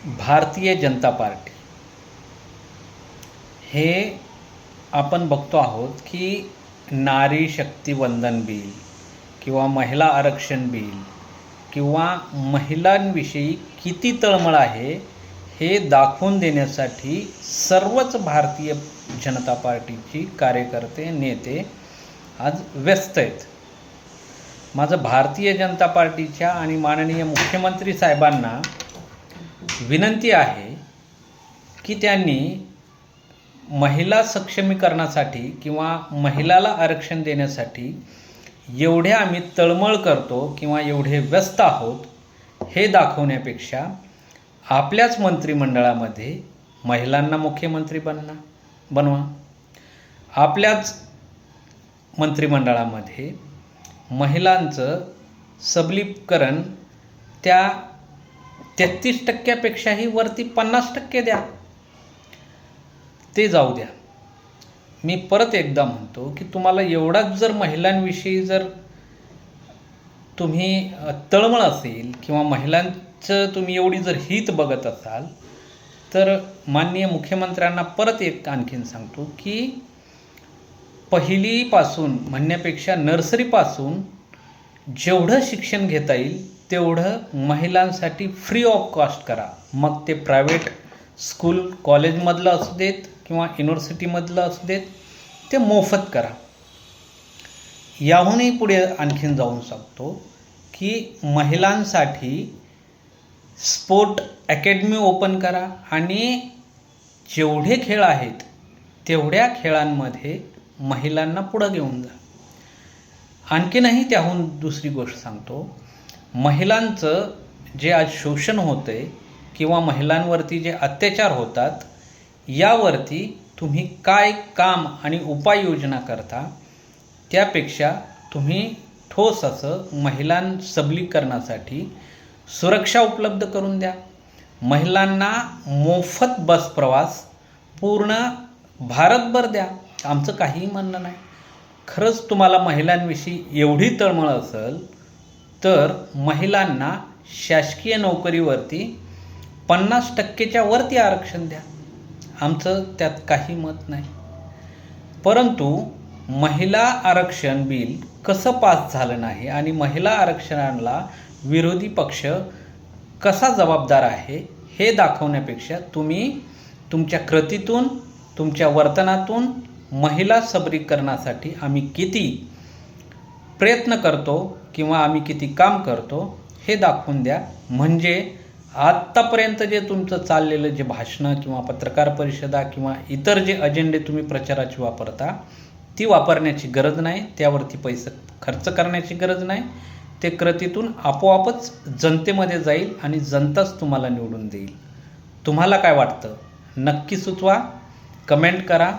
Bharatiya Janata party हे आपण बघतो आहोत की नारी शक्ती वंदन बिल किंवा महिला आरक्षण बिल किंवा महिलांविषयी किती तळमळ आहे हे दाखवून देण्यासाठी सर्वच भारतीय जनता पार्टीची कार्यकर्ते नेते आज व्यस्त आहेत। माझं भारतीय जनता पार्टीच्या आणि माननीय मुख्यमंत्री साहेबांना विनंती आहे की त्यांनी महिला सक्षमीकरणासाठी किंवा महिलाला आरक्षण देण्यासाठी एवढे आम्ही तळमळ करतो किंवा एवढे व्यस्त आहोत हे दाखवण्यापेक्षा आपल्याच मंत्रिमंडळामध्ये महिलांना मुख्यमंत्री बनवा, आपल्याच मंत्रिमंडळामध्ये महिलांचं सबलीकरण त्या 33% वरती 50% द्या, ते जाऊ द्या। मी परत एकदा म्हणतो की तुम्हाला एवढाच जर महिलांविषयी जर तुम्ही तळमळ असेल किंवा महिलांचं तुम्ही एवढी जर हित बघत असाल तर माननीय मुख्यमंत्र्यांना परत एक आणखीन सांगतो की पहिलीपासून म्हणण्यापेक्षा नर्सरीपासून जेवढं शिक्षण घेता येईल तेवढं महिलांसाठी फ्री ऑफ कॉस्ट करा। मग ते प्रायव्हेट स्कूल कॉलेजमधलं असू देत किंवा युनिव्हर्सिटीमधलं असू देत, ते मोफत करा। याहूनही पुढे आणखीन जाऊन सांगतो की महिलांसाठी स्पोर्ट अकॅडमी ओपन करा आणि जेवढे खेळ आहेत तेवढ्या खेळांमध्ये महिलांना पुढं घेऊन जा। आणखीनही त्याहून दुसरी गोष्ट सांगतो, महिलांचं जे आज शोषण होतं आहे किंवा महिलांवरती जे अत्याचार होतात यावरती तुम्ही काय काम आणि उपाययोजना करता, त्यापेक्षा तुम्ही ठोस असं महिलां सबलीकरणासाठी सुरक्षा उपलब्ध करून द्या। महिलांना मोफत बस प्रवास पूर्ण भारतभर द्या, आमचं काहीही म्हणणं नाही। खरंच तुम्हाला महिलांविषयी एवढी तळमळ असेल तर महिलांना शासकीय नोकरीवरती 50%च्या वरती आरक्षण द्या, आमचं त्यात काही मत नाही। परंतु महिला आरक्षण बिल कसं पास झालं नाही आणि महिला आरक्षणाला विरोधी पक्ष कसा जबाबदार आहे हे दाखवण्यापेक्षा तुम्ही तुमच्या कृतीतून तुमच्या वर्तनातून महिला सबलीकरणासाठी आम्ही किती प्रयत्न करतो किंवा आम्ही किती काम करतो हे दाखवून द्या। म्हणजे आत्तापर्यंत जे तुमचं चाललेलं जे भाषणं किंवा पत्रकार परिषदा किंवा इतर जे अजेंडे तुम्ही प्रचाराची वापरता ती वापरण्याची गरज नाही, त्यावरती पैसे खर्च करण्याची गरज नाही। ते कृतीतून आपोआपच जनतेमध्ये जाईल आणि जनताच तुम्हाला निवडून देईल। तुम्हाला काय वाटतं नक्की सुचवा, कमेंट करा।